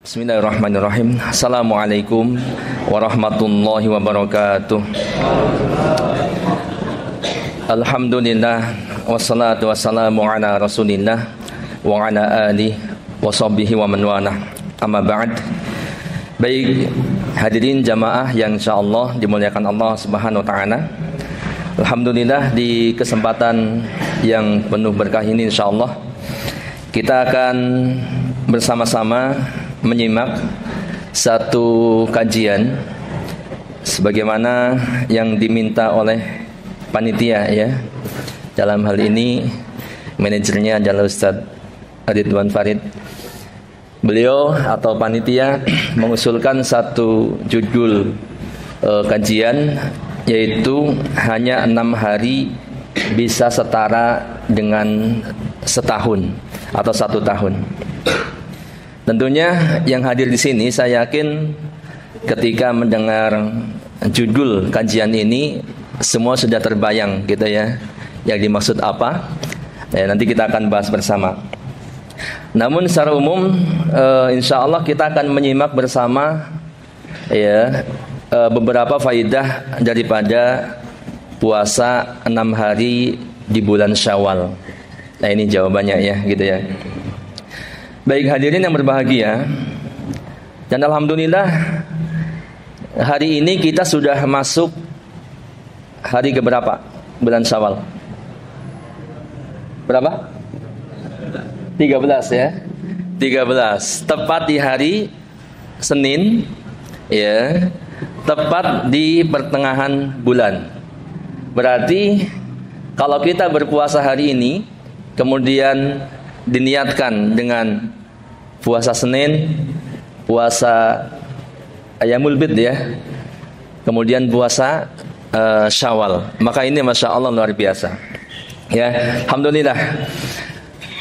Bismillahirrahmanirrahim. Assalamualaikum warahmatullahi wabarakatuh. Alhamdulillah wassalatu wassalamu ala rasulillah wa ala alihi wa sahbihi wa man walah. Amma ba'd. Baik hadirin jamaah yang insyaallah dimuliakan Allah Subhanahu wa taala. Alhamdulillah di kesempatan yang penuh berkah ini insyaallah kita akan bersama-sama menyimak satu kajian sebagaimana yang diminta oleh panitia ya. Dalam hal ini manajernya adalah Ustadz Ridwan Farid. Beliau atau panitia mengusulkan satu judul kajian, yaitu hanya 6 hari bisa setara dengan setahun atau 1 tahun. Tentunya yang hadir di sini saya yakin ketika mendengar judul kajian ini semua sudah terbayang gitu ya, yang dimaksud apa. Nanti kita akan bahas bersama. Namun secara umum insya Allah kita akan menyimak bersama ya beberapa faidah daripada puasa 6 hari di bulan Syawal. Nah ini jawabannya ya gitu ya. Baik hadirin yang berbahagia, dan alhamdulillah hari ini kita sudah masuk hari keberapa bulan Syawal? Berapa? 13 ya. 13 tepat di hari Senin ya, tepat di pertengahan bulan. Berarti kalau kita berpuasa hari ini kemudian diniatkan dengan puasa Senin, puasa Ayamul Bid ya, kemudian puasa Syawal, maka ini Masya Allah luar biasa ya, alhamdulillah.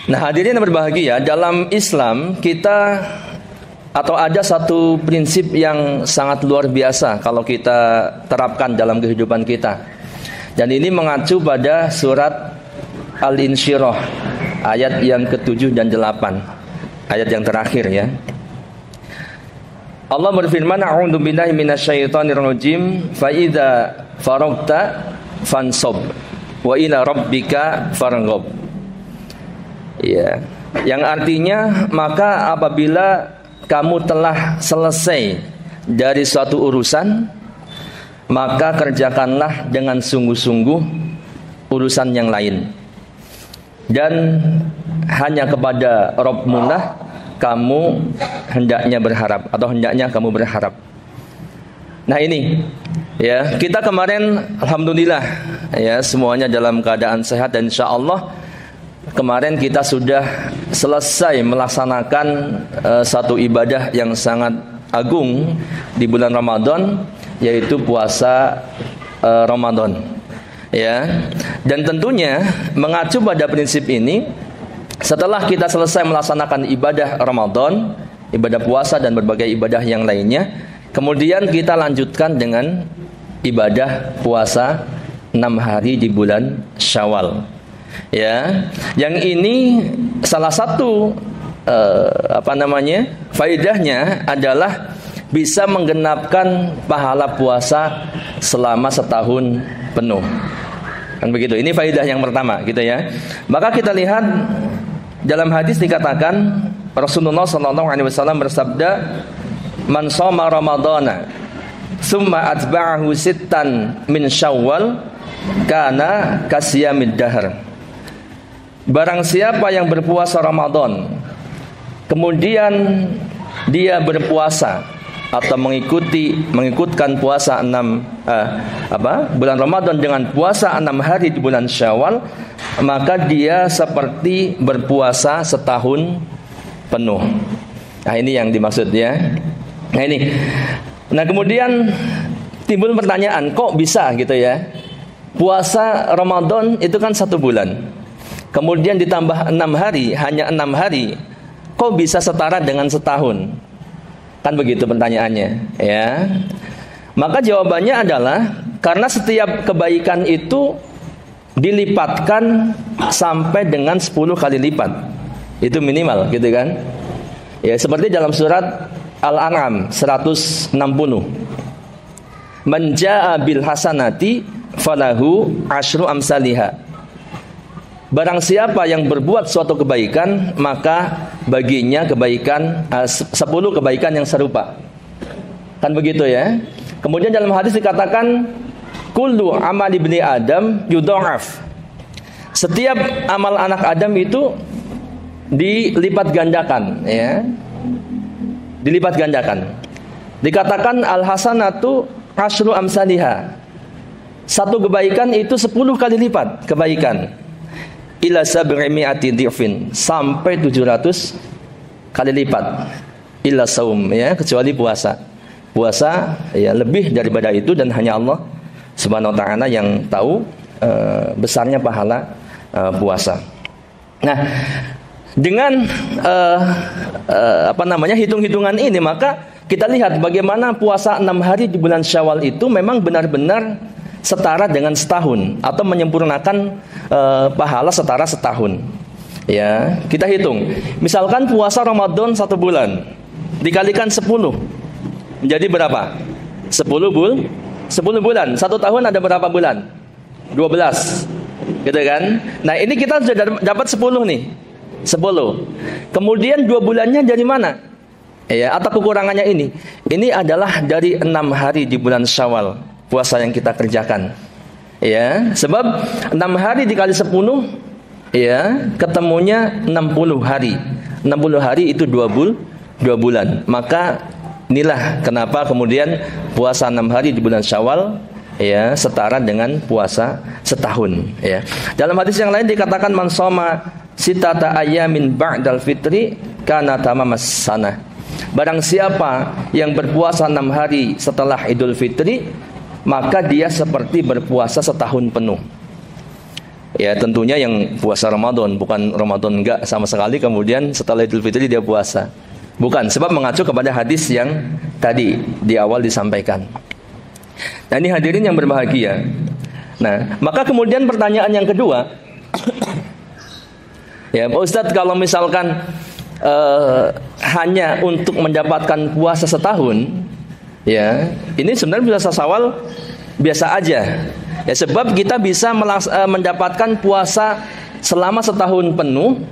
Nah hadirin yang berbahagia, dalam Islam kita atau ada satu prinsip yang sangat luar biasa kalau kita terapkan dalam kehidupan kita, dan ini mengacu pada surat Al-Insyirah ayat yang ke-7 dan 8, ayat yang terakhir ya. Allah berfirman, a'udzu billahi minasyaitonir rajim, fa idza faragta fansab wa ila rabbika farghab. Ya, yang artinya maka apabila kamu telah selesai dari suatu urusan, maka kerjakanlah dengan sungguh-sungguh urusan yang lain, dan hanya kepada Rabbmu lah kamu hendaknya berharap, atau hendaknya kamu berharap. Nah ini ya, kita kemarin alhamdulillah ya semuanya dalam keadaan sehat, dan insya Allah kemarin kita sudah selesai melaksanakan satu ibadah yang sangat agung di bulan Ramadan, yaitu puasa Ramadan ya. Dan tentunya mengacu pada prinsip ini, setelah kita selesai melaksanakan ibadah Ramadan, ibadah puasa dan berbagai ibadah yang lainnya, kemudian kita lanjutkan dengan ibadah puasa 6 hari di bulan Syawal ya. Yang ini salah satu faedahnya adalah bisa menggenapkan pahala puasa selama setahun penuh. Kan begitu. Ini faedah yang pertama gitu ya. Maka kita lihat dalam hadis dikatakan Rasulullah SAW bersabda, "Man shoma Ramadhana tsumma atba'ahu sittan min Syawal kana kasiyamid dahr." Barang siapa yang berpuasa Ramadan kemudian dia berpuasa atau mengikutkan puasa bulan Ramadan dengan puasa 6 hari di bulan Syawal, maka dia seperti berpuasa setahun penuh. Nah ini yang dimaksud ya. Nah kemudian timbul pertanyaan, kok bisa gitu ya? Puasa Ramadan itu kan 1 bulan, kemudian ditambah 6 hari, hanya 6 hari, kok bisa setara dengan setahun? Kan begitu pertanyaannya ya. Maka jawabannya adalah karena setiap kebaikan itu dilipatkan sampai dengan 10 kali lipat. Itu minimal gitu kan. Ya seperti dalam surat Al-An'am 160. Man jaa bil hasanati falahu asyru amsalihha. Barang siapa yang berbuat suatu kebaikan, maka baginya kebaikan 10 kebaikan yang serupa. Kan begitu ya. Kemudian dalam hadis dikatakan kullu amal ibni Adam yudha'af. Setiap amal anak Adam itu dilipat gandakan, ya. Dilipat gandakan. Dikatakan al-hasanatu asyru amsalihha. Satu kebaikan itu 10 kali lipat kebaikan. Ila sab'imi'ati dhifin, sampai 700 kali lipat. Illa saum, ya, kecuali puasa. Puasa ya lebih daripada itu, dan hanya Allah Subhanahu wa taala yang tahu besarnya pahala puasa. Nah, dengan hitung-hitungan ini, maka kita lihat bagaimana puasa 6 hari di bulan Syawal itu memang benar-benar setara dengan setahun, atau menyempurnakan pahala setara setahun. Ya, kita hitung. Misalkan puasa Ramadan 1 bulan dikalikan 10 menjadi berapa? 10 bulan. 1 tahun ada berapa bulan? 12. Gitu kan? Nah, ini kita sudah dapat 10 nih. 10. Kemudian 2 bulannya dari mana? Ya, atau kekurangannya ini. Ini adalah dari 6 hari di bulan Syawal puasa yang kita kerjakan. Ya, sebab 6 hari dikali 10, ya, ketemunya 60 hari. 60 hari itu 2 bulan. Maka inilah kenapa kemudian puasa 6 hari di bulan Syawal, ya, setara dengan puasa setahun, ya. Dalam hadis yang lain dikatakan man shoma sitata ayamin ba'dal fitri kana tamamas sanah. Barang siapa yang berpuasa 6 hari setelah Idul Fitri, maka dia seperti berpuasa setahun penuh. Ya, tentunya yang puasa Ramadan, bukan Ramadan enggak sama sekali kemudian setelah Idul Fitri dia puasa. Bukan, sebab mengacu kepada hadis yang tadi di awal disampaikan. Nah, ini hadirin yang berbahagia. Nah, maka kemudian pertanyaan yang kedua, ya Pak Ustadz, kalau misalkan hanya untuk mendapatkan puasa setahun, ya, ini sebenarnya puasa Syawal biasa aja. Ya, sebab kita bisa mendapatkan puasa selama setahun penuh,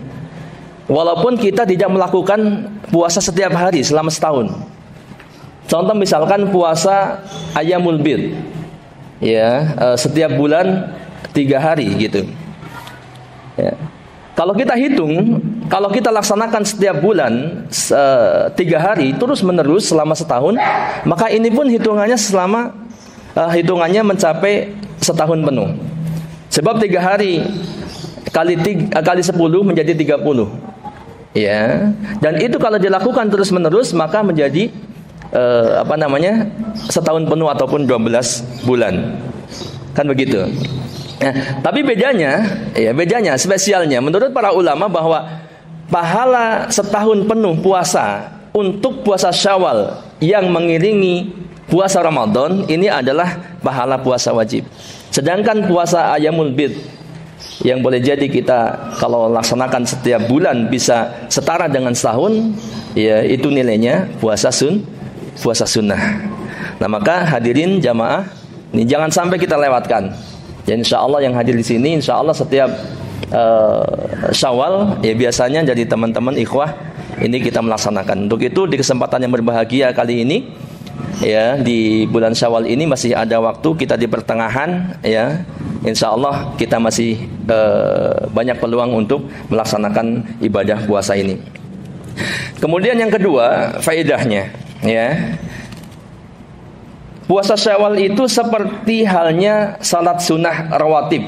walaupun kita tidak melakukan puasa setiap hari selama setahun. Contoh misalkan puasa Ayyamul Bid, ya, setiap bulan 3 hari gitu. Ya. Kalau kita hitung, kalau kita laksanakan setiap bulan 3 hari terus menerus selama setahun, maka ini pun hitungannya mencapai setahun penuh. Sebab 3 hari kali 10 menjadi 30. Ya. Dan itu kalau dilakukan terus menerus maka menjadi setahun penuh ataupun 12 bulan. Kan begitu. Nah, tapi bedanya, spesialnya menurut para ulama bahwa pahala setahun penuh puasa untuk puasa Syawal yang mengiringi puasa Ramadan ini adalah pahala puasa wajib. Sedangkan puasa Ayyamul Bid yang boleh jadi kita kalau laksanakan setiap bulan bisa setara dengan setahun, ya, itu nilainya puasa sunnah. Nah, maka hadirin jamaah, ini jangan sampai kita lewatkan. Ya, insya Allah yang hadir di sini, insya Allah setiap Syawal, ya, biasanya jadi teman-teman ikhwah ini kita melaksanakan. Untuk itu di kesempatan yang berbahagia kali ini, ya, di bulan Syawal ini masih ada waktu, kita di pertengahan, ya, insya Allah kita masih banyak peluang untuk melaksanakan ibadah puasa ini. Kemudian yang kedua, faedahnya, ya, puasa Syawal itu seperti halnya salat sunnah rawatib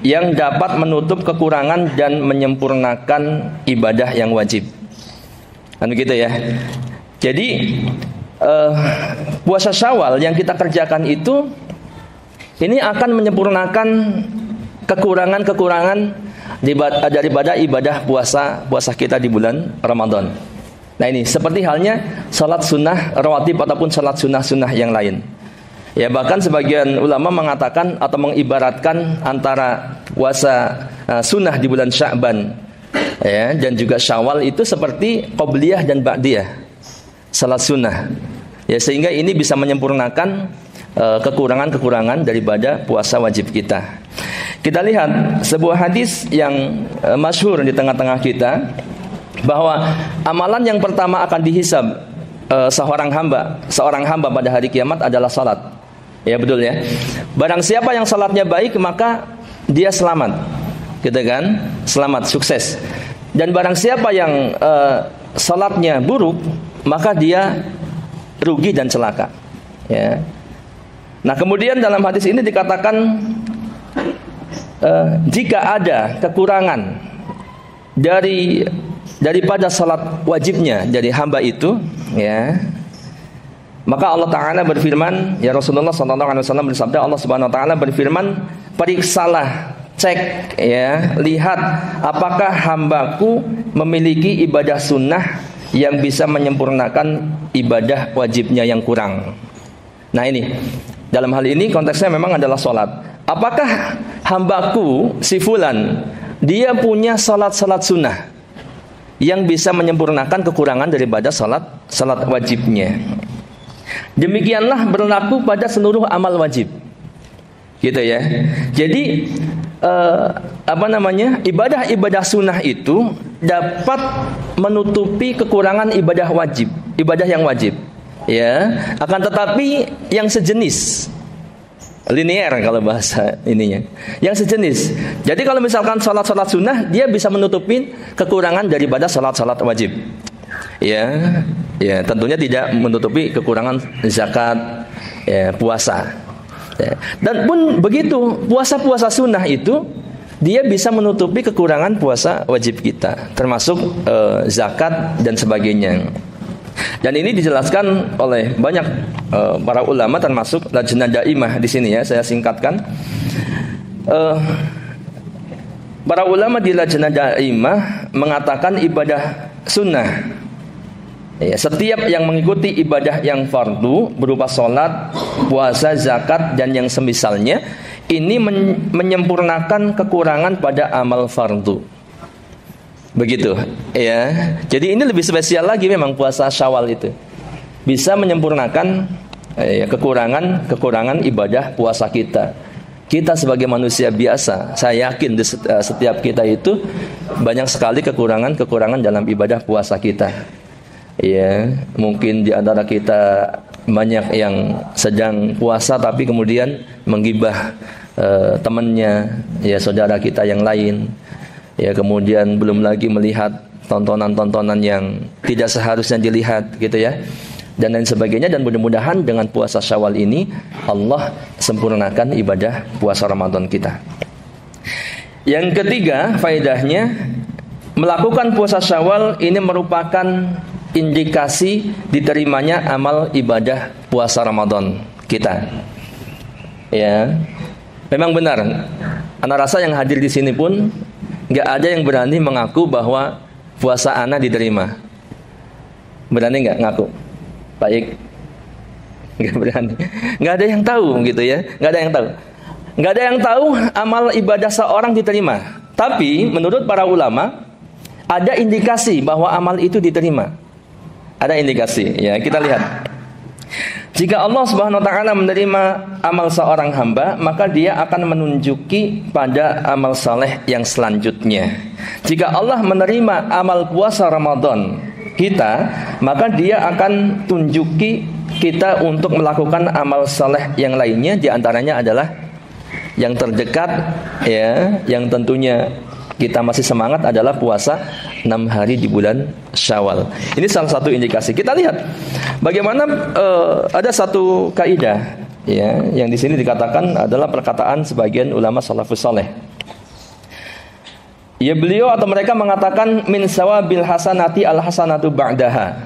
yang dapat menutup kekurangan dan menyempurnakan ibadah yang wajib. Kan begitu ya. Jadi puasa Syawal yang kita kerjakan itu ini akan menyempurnakan kekurangan-kekurangan daripada ibadah puasa kita di bulan Ramadan. Nah, ini seperti halnya salat sunnah rawatib ataupun salat sunnah-sunnah yang lain. Ya, bahkan sebagian ulama mengatakan atau mengibaratkan antara puasa sunnah di bulan Sya'ban, ya, dan juga Syawal itu seperti qobliyah dan ba'diyah. salat sunnah. Ya, sehingga ini bisa menyempurnakan kekurangan-kekurangan daripada puasa wajib kita. Kita lihat sebuah hadis yang masyhur di tengah-tengah kita, bahwa amalan yang pertama akan dihisab seorang hamba pada hari kiamat adalah salat. Ya, betul ya. Barang siapa yang salatnya baik, maka dia selamat. Gitu kan? Selamat, sukses. Dan barang siapa yang salatnya buruk, maka dia rugi dan celaka. Ya. Nah, kemudian dalam hadis ini dikatakan jika ada kekurangan daripada salat wajibnya dari hamba itu, ya, maka Allah Ta'ala berfirman, ya, Rasulullah SAW bersabda, Allah Subhanahu Wa Ta'ala berfirman, periksalah, cek, ya, lihat apakah hambaku memiliki ibadah sunnah yang bisa menyempurnakan ibadah wajibnya yang kurang. Nah, ini dalam hal ini konteksnya memang adalah sholat. Apakah hambaku si fulan dia punya salat sunnah yang bisa menyempurnakan kekurangan daripada salat wajibnya? Demikianlah berlaku pada seluruh amal wajib, gitu ya. Jadi ibadah sunnah itu dapat menutupi kekurangan ibadah yang wajib, ya. Akan tetapi yang sejenis, linear kalau bahasa ininya, yang sejenis. Jadi kalau misalkan salat sunnah, dia bisa menutupi kekurangan daripada salat wajib. Ya, tentunya tidak menutupi kekurangan zakat, ya, puasa. Ya. Dan pun begitu, puasa sunnah itu dia bisa menutupi kekurangan puasa wajib kita, termasuk zakat dan sebagainya. Dan ini dijelaskan oleh banyak para ulama, termasuk Lajnah Daimah di sini, ya, saya singkatkan. Para ulama di Lajnah Daimah mengatakan ibadah sunnah, ya, setiap yang mengikuti ibadah yang fardu berupa sholat, puasa, zakat dan yang semisalnya, ini menyempurnakan kekurangan pada amal fardu. Begitu, ya. Jadi ini lebih spesial lagi, memang puasa Syawal itu bisa menyempurnakan kekurangan ibadah puasa kita. Kita sebagai manusia biasa, saya yakin di setiap kita itu banyak sekali kekurangan dalam ibadah puasa kita. Ya, mungkin di antara kita banyak yang sedang puasa tapi kemudian menggibah temannya, ya, saudara kita yang lain. Ya, kemudian belum lagi melihat tontonan-tontonan yang tidak seharusnya dilihat, gitu ya, dan lain sebagainya. Dan mudah-mudahan dengan puasa Syawal ini Allah sempurnakan ibadah puasa Ramadan kita. Yang ketiga, faedahnya, melakukan puasa Syawal ini merupakan indikasi diterimanya amal ibadah puasa Ramadan kita. Ya, memang benar. Ana rasa yang hadir di sini pun nggak ada yang berani mengaku bahwa puasa ana diterima. Berani nggak ngaku? Baik, nggak berani. Nggak ada yang tahu, gitu ya. Nggak ada yang tahu amal ibadah seorang diterima. Tapi menurut para ulama ada indikasi bahwa amal itu diterima. Ada indikasi, ya, kita lihat. Jika Allah Subhanahu wa Ta'ala menerima amal seorang hamba, maka dia akan menunjuki pada amal saleh yang selanjutnya. Jika Allah menerima amal puasa Ramadan kita, maka dia akan tunjuki kita untuk melakukan amal saleh yang lainnya. Di antaranya adalah yang terdekat, ya, yang tentunya kita masih semangat adalah puasa 6 hari di bulan Syawal. Ini salah satu indikasi. Kita lihat bagaimana ada satu kaidah, ya, yang di sini dikatakan adalah perkataan sebagian ulama salafus saleh. Ya, beliau atau mereka mengatakan min sawabil hasanati al hasanatu ba'daha.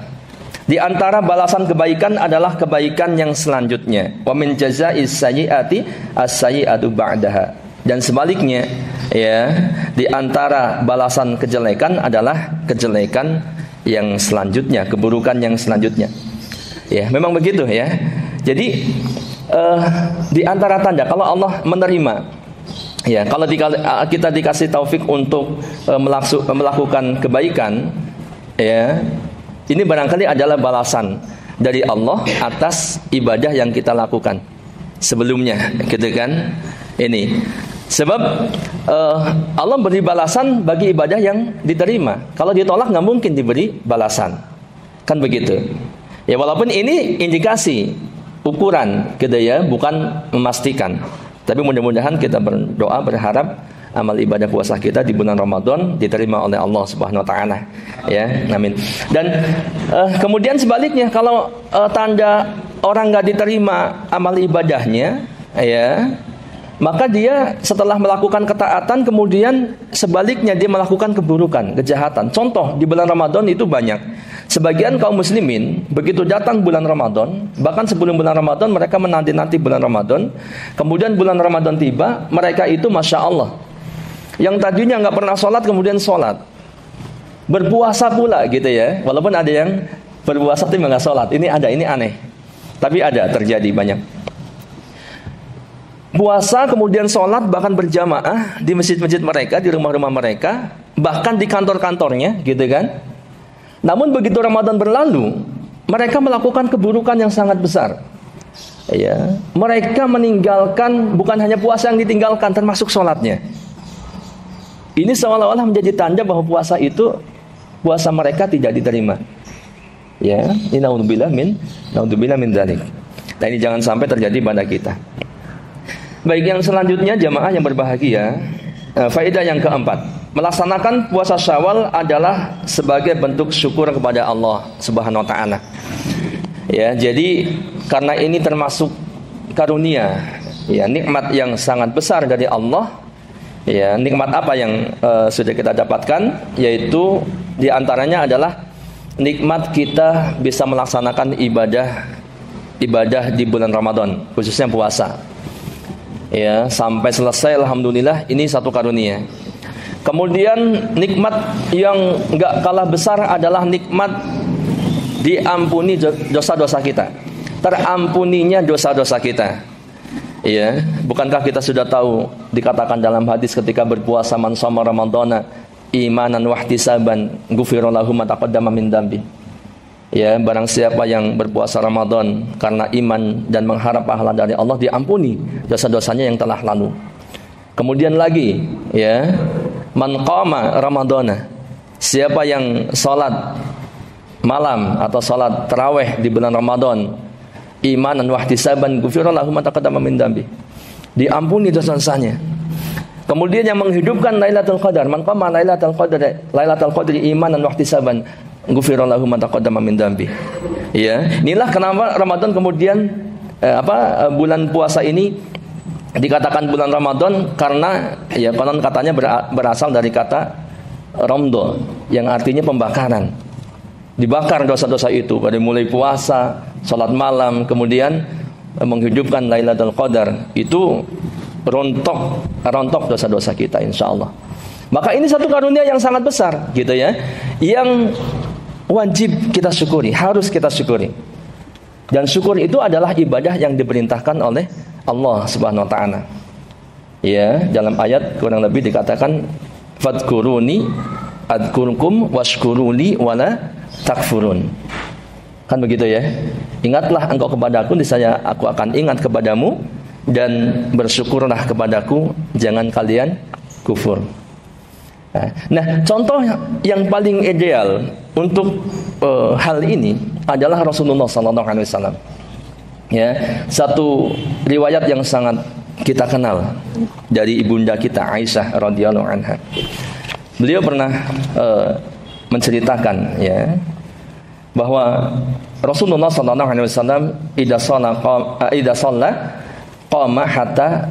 Di antara balasan kebaikan adalah kebaikan yang selanjutnya. Wa min jazaiz sayyiati as-sayyiatu ba'daha. Dan sebaliknya, ya, di antara balasan kejelekan adalah kejelekan yang selanjutnya, keburukan yang selanjutnya. Ya, memang begitu, ya. Jadi di antara tanda kalau Allah menerima, ya, kalau kita dikasih taufik untuk melakukan kebaikan, ya, Ini barangkali adalah balasan dari Allah atas ibadah yang kita lakukan sebelumnya, gitu kan? Ini sebab Allah beri balasan bagi ibadah yang diterima. Kalau ditolak nggak mungkin diberi balasan, kan begitu? Ya, walaupun ini indikasi, ukuran, gitu ya, bukan memastikan. Tapi mudah-mudahan kita berdoa, berharap amal ibadah puasa kita di bulan Ramadan diterima oleh Allah Subhanahu wa taala. Ya, amin. Dan kemudian sebaliknya, kalau tanda orang nggak diterima amal ibadahnya, ya, maka dia setelah melakukan ketaatan kemudian sebaliknya dia melakukan keburukan, kejahatan. Contoh di bulan Ramadan itu banyak. Sebagian kaum muslimin begitu datang bulan Ramadan, bahkan sebelum bulan Ramadan mereka menanti-nanti bulan Ramadan. Kemudian bulan Ramadan tiba, mereka itu masya Allah, yang tadinya nggak pernah sholat kemudian sholat, berpuasa pula, gitu ya. Walaupun ada yang berpuasa tapi nggak sholat. Ini ada, ini aneh, tapi ada, terjadi banyak. Puasa kemudian sholat, bahkan berjamaah di masjid-masjid mereka, di rumah-rumah mereka, bahkan di kantor-kantornya, gitu kan. Namun begitu Ramadan berlalu, mereka melakukan keburukan yang sangat besar. Ya, mereka meninggalkan, bukan hanya puasa yang ditinggalkan, termasuk sholatnya. Ini seolah-olah menjadi tanda bahwa puasa itu, puasa mereka tidak diterima. Ya, ini naudzubillah min dzalik. Nah, ini jangan sampai terjadi pada kita. Baik, yang selanjutnya jamaah yang berbahagia, faedah yang keempat, melaksanakan puasa Syawal adalah sebagai bentuk syukur kepada Allah Subhanahu wa taala. Ya, jadi karena ini termasuk karunia, ya, nikmat yang sangat besar dari Allah. Ya, nikmat apa yang sudah kita dapatkan? Yaitu diantaranya adalah nikmat kita bisa melaksanakan ibadah di bulan Ramadan, khususnya puasa. Ya, sampai selesai, alhamdulillah, ini satu karunia. Kemudian nikmat yang enggak kalah besar adalah nikmat diampuni dosa-dosa kita, terampuninya dosa-dosa kita. Ya, bukankah kita sudah tahu dikatakan dalam hadis ketika berpuasa, man shoma ramadhana imanan wahtisaban ghufira lahu ma taqaddama min dzambi. Ya, barang siapa yang berpuasa Ramadan karena iman dan mengharap pahala dari Allah, diampuni dosa-dosanya yang telah lalu. Kemudian lagi, ya, man qama ramadhana, siapa yang salat malam atau salat tarawih di bulan Ramadan, imanan wahtisaban ghufira lahu ma taqaddama min dzambi, diampuni dosa-dosanya. Kemudian yang menghidupkan Lailatul Qadar, man qama Lailatul Qadri imanan wahtisaban ghufira lahu ma taqaddama min dzambi. Ya, inilah kenapa Ramadan kemudian bulan puasa ini dikatakan bulan Ramadan, karena ya konon katanya berasal dari kata ramdo yang artinya pembakaran. Dibakar dosa-dosa itu pada mulai puasa, salat malam, kemudian menghidupkan Lailatul Qadar, itu rontok dosa-dosa kita insyaallah. Maka ini satu karunia yang sangat besar, gitu ya, yang wajib kita syukuri, harus kita syukuri. Dan syukur itu adalah ibadah yang diperintahkan oleh Allah Subhanahu wa taala. Ya, dalam ayat kurang lebih dikatakan fadkuruni adkurkum washkuruli wala takfurun. Kan begitu ya? Ingatlah engkau kepadaku, niscaya aku akan ingat kepadamu, dan bersyukurlah kepadaku, jangan kalian kufur. Nah, contoh yang paling ideal untuk hal ini adalah Rasulullah SAW. Ya, satu riwayat yang sangat kita kenal dari ibunda kita Aisyah radhiyallahu anha. Beliau pernah menceritakan, ya, bahwa Rasulullah SAW idza shalla qama hatta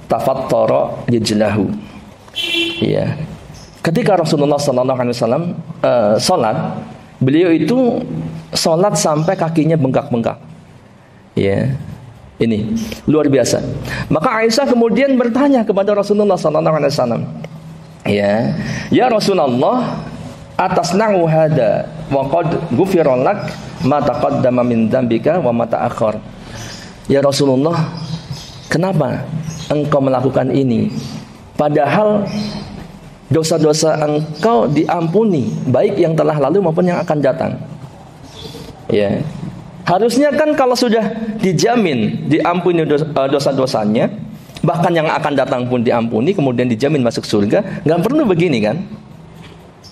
tafattara rijlahu. Ya. Ketika Rasulullah SAW sholat, beliau itu sholat sampai kakinya bengkak-bengkak. Ya, ini luar biasa. Maka Aisyah kemudian bertanya kepada Rasulullah SAW, ya Rasulullah, atasna'u hada wa qad ghufira lak ma taqaddama min dzambika wa ma ta'akhkhar. Ya Rasulullah, kenapa engkau melakukan ini? Padahal dosa-dosa engkau diampuni, baik yang telah lalu maupun yang akan datang. Ya. Harusnya kan kalau sudah dijamin diampuni dosa-dosanya, bahkan yang akan datang pun diampuni, kemudian dijamin masuk surga, nggak perlu begini kan?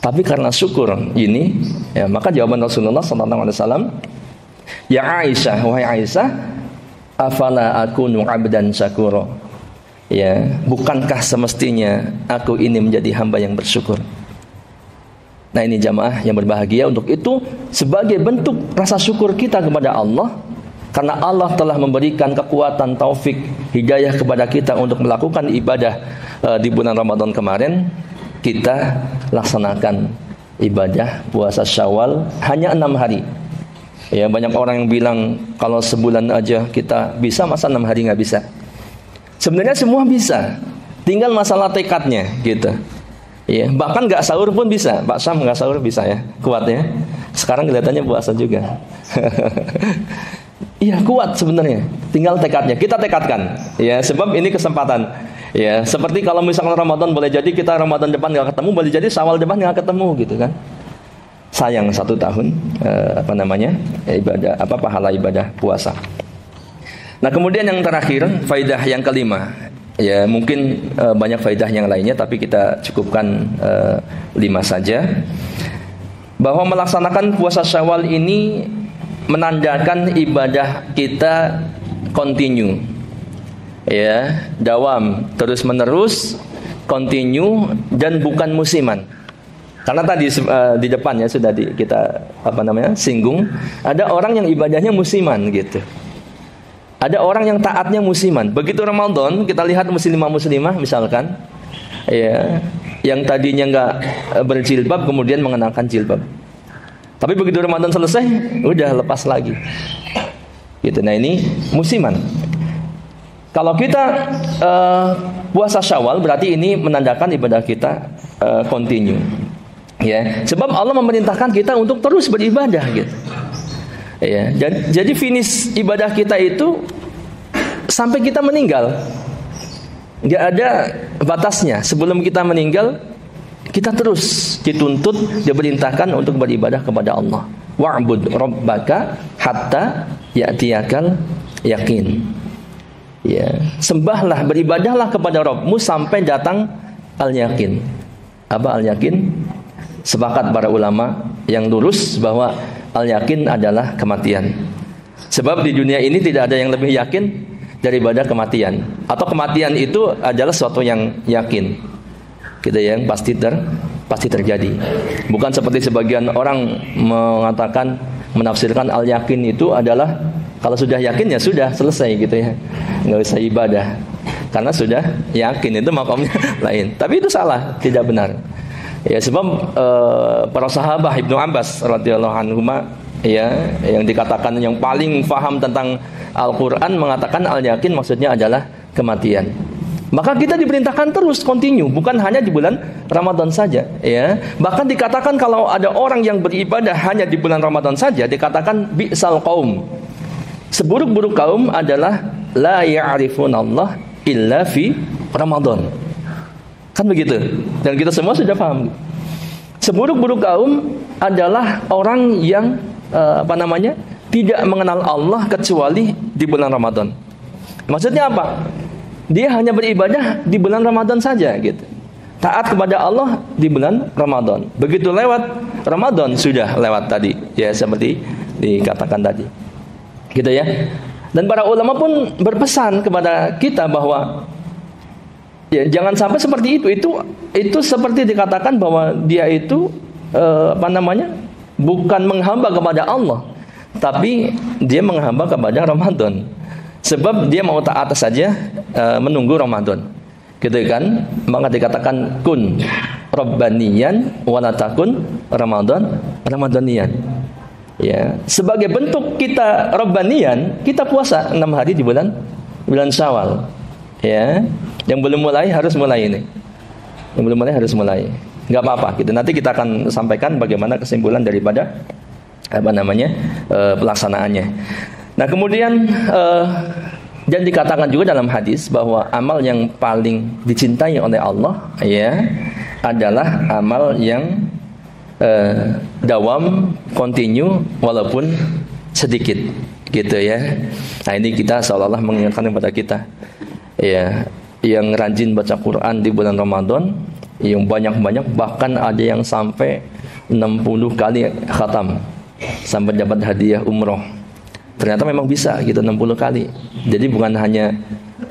Tapi karena syukur ini, ya, maka jawaban Rasulullah SAW, ya Aisyah, wahai Aisyah, afala akunu abdan syakura. Ya, bukankah semestinya aku ini menjadi hamba yang bersyukur? Nah, ini jamaah yang berbahagia, untuk itu sebagai bentuk rasa syukur kita kepada Allah, karena Allah telah memberikan kekuatan, taufik, hidayah kepada kita untuk melakukan ibadah di bulan Ramadan kemarin, kita laksanakan ibadah puasa Syawal hanya 6 hari. Ya, banyak orang yang bilang kalau sebulan aja kita bisa, masa 6 hari nggak bisa? Sebenarnya semua bisa, tinggal masalah tekadnya gitu. Ya, bahkan nggak sahur pun bisa. Pak Syam nggak sahur bisa ya, kuat ya. Sekarang kelihatannya puasa juga. Iya, kuat sebenarnya. Tinggal tekadnya. Kita tekadkan. Ya, sebab ini kesempatan. Ya, seperti kalau misalkan Ramadan, boleh jadi kita Ramadan depan nggak ketemu, boleh jadi Syawal depan nggak ketemu gitu kan. Sayang 1 tahun ibadah pahala ibadah puasa. Nah, kemudian yang terakhir, faidah yang kelima. Ya, mungkin banyak faidah yang lainnya, tapi kita cukupkan 5 saja. Bahwa melaksanakan puasa Syawal ini menandakan ibadah kita continue. Ya, dawam, terus menerus, continue, dan bukan musiman. Karena tadi di depannya sudah kita singgung, ada orang yang ibadahnya musiman gitu. Ada orang yang taatnya musiman. Begitu Ramadan, kita lihat muslimah misalkan, ya, yang tadinya nggak berjilbab kemudian mengenakan jilbab. Tapi begitu Ramadan selesai, udah lepas lagi. Gitu. Nah, ini musiman. Kalau kita puasa Syawal, berarti ini menandakan ibadah kita continue. Ya, sebab Allah memerintahkan kita untuk terus beribadah gitu. Ya, jadi finish ibadah kita itu sampai kita meninggal. Nggak ada batasnya. Sebelum kita meninggal, kita terus dituntut, diperintahkan untuk beribadah kepada Allah. Wa'bud rabbaka hatta ya'tiyakal yakin. Ya, sembahlah, beribadahlah kepada Rabbmu sampai datang al-yakin. Apa al-yakin? Sepakat para ulama yang lurus bahwa al-yakin adalah kematian. Sebab di dunia ini tidak ada yang lebih yakin daripada kematian. Atau kematian itu adalah sesuatu yang yakin, gitu, yang pasti terjadi. Bukan seperti sebagian orang mengatakan, menafsirkan al-yakin itu adalah kalau sudah yakin ya sudah selesai gitu ya, nggak usah ibadah karena sudah yakin, itu makamnya lain. Tapi itu salah, tidak benar. Ya, sebab para sahabat Ibnu Abbas radhiyallahu anhu, ya, yang dikatakan yang paling faham tentang Al-Quran, mengatakan al-yakin maksudnya adalah kematian. Maka kita diperintahkan terus continue, bukan hanya di bulan Ramadan saja, ya. Bahkan dikatakan kalau ada orang yang beribadah hanya di bulan Ramadan saja, dikatakan bi'sal qaum. Seburuk-buruk kaum adalah la ya'rifunallah illa fi Ramadan. Kan begitu. Dan kita semua sudah paham. Seburuk-buruk kaum adalah orang yang tidak mengenal Allah kecuali di bulan Ramadan. Maksudnya apa? Dia hanya beribadah di bulan Ramadan saja gitu. Taat kepada Allah di bulan Ramadan. Begitu lewat Ramadan sudah lewat tadi, ya, seperti dikatakan tadi. Gitu ya. Dan para ulama pun berpesan kepada kita bahwa ya, jangan sampai seperti itu. Itu seperti dikatakan bahwa dia itu bukan menghamba kepada Allah, tapi dia menghamba kepada Ramadan. Sebab dia mau taat saja menunggu Ramadan. Gitu kan? Maka dikatakan kun rabbaniyan wa la takun ramadaniyan. Ya, sebagai bentuk kita rabbaniyan, kita puasa 6 hari di bulan Syawal. Ya, yang belum mulai harus mulai ini. Yang belum mulai harus mulai. Enggak apa-apa gitu. Nanti kita akan sampaikan bagaimana kesimpulan daripada pelaksanaannya. Nah, kemudian dan dikatakan juga dalam hadis bahwa amal yang paling dicintai oleh Allah, ya, adalah amal yang dawam, continue, walaupun sedikit gitu ya. Nah ini kita seolah-olah mengingatkan kepada kita ya, yang rajin baca Quran di bulan Ramadan, yang banyak-banyak, bahkan ada yang sampai 60 kali khatam sampai dapat hadiah umroh. Ternyata memang bisa gitu 60 kali. Jadi bukan hanya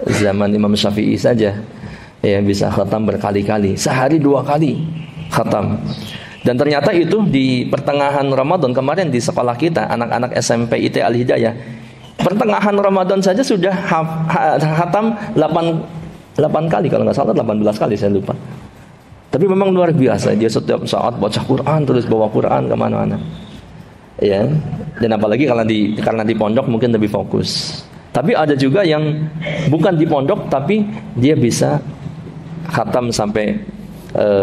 zaman Imam Syafi'i saja ya bisa khatam berkali-kali, sehari 2 kali khatam. Dan ternyata itu di pertengahan Ramadan kemarin di sekolah kita, anak-anak SMP IT Al-Hidayah, pertengahan Ramadan saja sudah khatam 8 kali kalau nggak salah, 18 kali saya lupa. Tapi memang luar biasa, dia setiap saat baca Quran, terus bawa Quran kemana-mana ya. Dan apalagi karena di pondok mungkin lebih fokus. Tapi ada juga yang bukan di pondok tapi dia bisa khatam sampai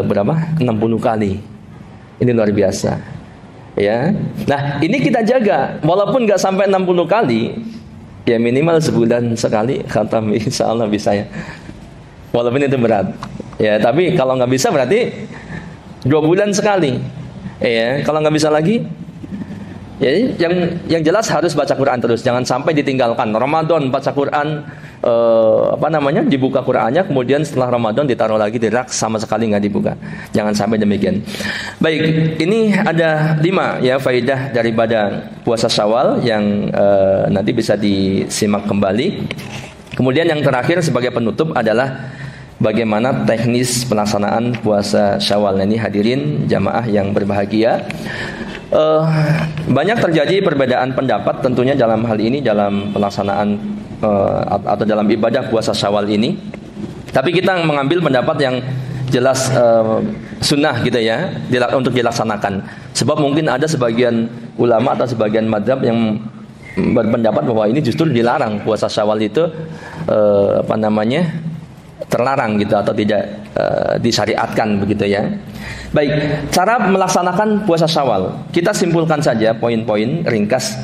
berapa? 60 kali. Ini luar biasa ya. Nah ini kita jaga, walaupun nggak sampai 60 kali ya, minimal sebulan sekali khatam, insya Allah bisa ya, walaupun itu berat ya. Tapi kalau nggak bisa berarti 2 bulan sekali ya. Kalau nggak bisa lagi ya, yang jelas harus baca Quran terus, jangan sampai ditinggalkan. Ramadan baca Quran, dibuka Qurannya, kemudian setelah Ramadan ditaruh lagi di rak, sama sekali nggak dibuka. Jangan sampai demikian. Baik, ini ada 5 ya faidah daripada puasa Syawal yang nanti bisa disimak kembali. Kemudian yang terakhir sebagai penutup adalah bagaimana teknis pelaksanaan puasa Syawal. Nah, ini hadirin jamaah yang berbahagia. Banyak terjadi perbedaan pendapat tentunya dalam hal ini, dalam pelaksanaan atau dalam ibadah puasa Syawal ini. Tapi kita mengambil pendapat yang jelas sunnah gitu ya untuk dilaksanakan. Sebab mungkin ada sebagian ulama atau sebagian madhab yang berpendapat bahwa ini justru dilarang, puasa Syawal itu terlarang gitu atau tidak disyariatkan begitu ya. Baik, cara melaksanakan puasa Syawal kita simpulkan saja poin-poin ringkas.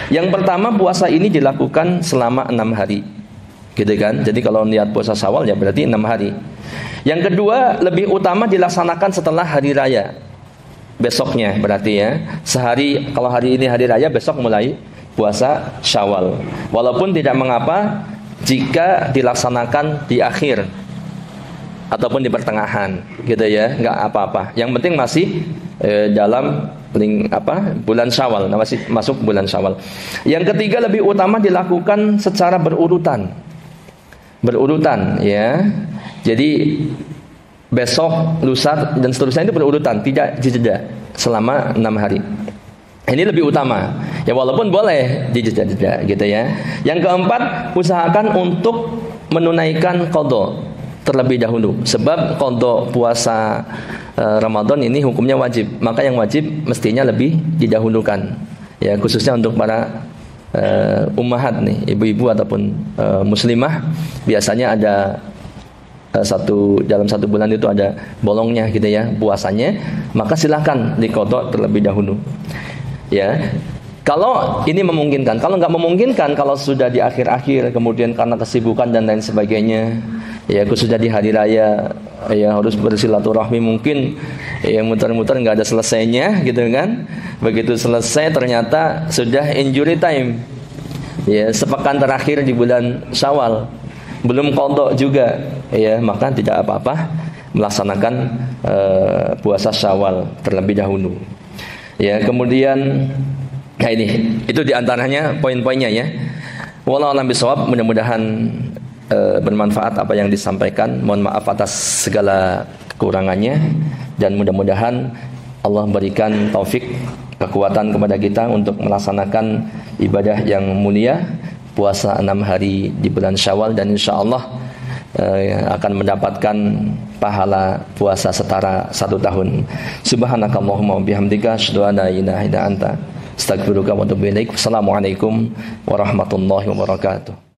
Yang pertama, puasa ini dilakukan selama 6 hari gitu kan. Jadi kalau niat puasa Syawal ya berarti 6 hari. Yang kedua, lebih utama dilaksanakan setelah hari raya, besoknya berarti ya. Sehari, kalau hari ini hari raya, besok mulai puasa Syawal. Walaupun tidak mengapa jika dilaksanakan di akhir ataupun di pertengahan gitu ya, nggak apa-apa. Yang penting masih dalam bulan Syawal, masih masuk bulan Syawal. Yang ketiga, lebih utama dilakukan secara berurutan ya. Jadi besok, lusa dan seterusnya itu berurutan, tidak dijeda selama 6 hari. Ini lebih utama ya, walaupun boleh dijeda-jeda gitu ya. Yang keempat, usahakan untuk menunaikan qadha terlebih dahulu, sebab qadha puasa Ramadan ini hukumnya wajib, maka yang wajib mestinya lebih didahulukan ya, khususnya untuk para ummahat nih, ibu-ibu ataupun muslimah. Biasanya ada dalam satu bulan itu ada bolongnya gitu ya puasanya, maka silahkan diqadha terlebih dahulu ya, kalau ini memungkinkan. Kalau nggak memungkinkan, kalau sudah di akhir-akhir kemudian karena kesibukan dan lain sebagainya ya, khususnya di hari raya ya, harus bersilaturahmi, mungkin ya muter-muter nggak ada selesainya gitu kan. Begitu selesai ternyata sudah injury time ya, sepekan terakhir di bulan Syawal, belum qadha juga ya, maka tidak apa-apa melaksanakan puasa Syawal terlebih dahulu ya. Kemudian nah ini, itu diantaranya poin-poinnya ya. Wallahu a'lam bishawab. Mudah-mudahan bermanfaat apa yang disampaikan. Mohon maaf atas segala kekurangannya, dan mudah-mudahan Allah berikan taufik, kekuatan kepada kita untuk melaksanakan ibadah yang mulia, puasa 6 hari di bulan Syawal, dan insya Allah akan mendapatkan pahala puasa setara 1 tahun. Subhanakallahumma wabihamdika, asyhadu an la ilaha illa anta, astaghfiruka wa atubu ilaik. Assalamualaikum warahmatullahi wabarakatuh.